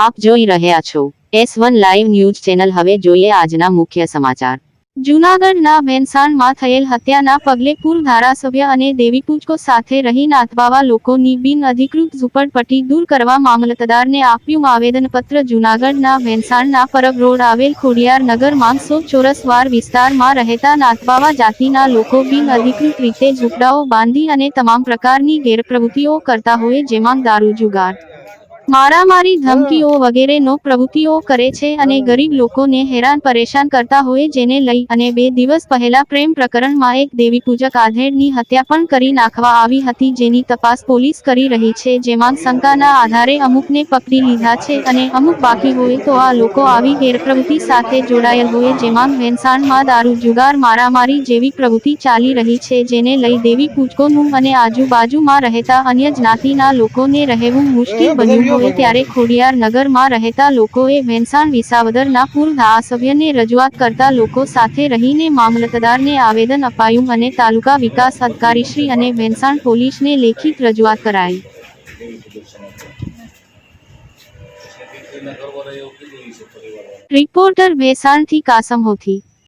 આપ જોઈ રહ્યા છો S1 લાઈવ ન્યૂઝ ચેનલ। હવે જોઈએ આજના મુખ્ય સમાચાર। જૂનાગઢના ભેંસાણમાં થયેલ હત્યાના પગલે પૂર્વ ધારાસભ્ય અને દેવીપૂજકો સાથે રહી નાથબાવા લોકોની બિનઅધિકૃત ઝૂંપડપટ્ટી દૂર કરવા મામલતદારને આપ્યું આવેદનપત્ર। જૂનાગઢના ભેંસાણના પરબ રોડ આવેલ ખોડિયાર નગર માં 100 ચોરસ વાર વિસ્તારમાં રહેતા નાથબાવા જાતિના લોકો બિનઅધિકૃત રીતે ઝૂંપડાઓ બાંધી અને તમામ પ્રકારની ગેરપ્રવૃત્તિઓ કરતા હોય, જેમાં દારૂ, જુગાર, મારામારી, ધમકીઓ વગેરેનો પ્રવૃત્તિઓ કરે છે અને ગરીબ લોકોને હેરાન પરેશાન કરતા હોય, જેને લઈ અને 2 દિવસ પહેલા પ્રેમ પ્રકરણમાં એક દેવીપૂજક આધેડની હત્યા પણ કરી નાખવા આવી હતી, જેની તપાસ પોલીસ કરી રહી છે, જેમાં શંકાના આધારે અમુકને પકડી લીધા છે અને અમુક બાકી હોય તો આ લોકો આવી ગેરપ્રવૃત્તિ સાથે જોડાયેલ હોય, જેમાં ભેંસાણમાં દારૂ, જુગાર, મારામારી જેવી પ્રવૃત્તિ ચાલી રહી છે, જેને લઈ દેવીપૂજકોનું અને આજુબાજુમાં રહેતા અન્ય જ્ઞાતિના લોકોને રહેવું મુશ્કેલ બન્યું હોય ત્યારે ખોડિયાર નગરમાં રહેતા લોકોએ ભેંસાણ વિસાવદરના પૂર્વ ધારાસભ્યને રજૂઆત કરતા લોકો સાથે રહીને મામલતદારને આવેદન અપાયું અને તાલુકા વિકાસ અધિકારીશ્રી અને ભેંસાણ પોલીસને લેખિત રજૂઆત કરાઈ। રિપોર્ટર ભેંસાણથી કાસમ હોથી।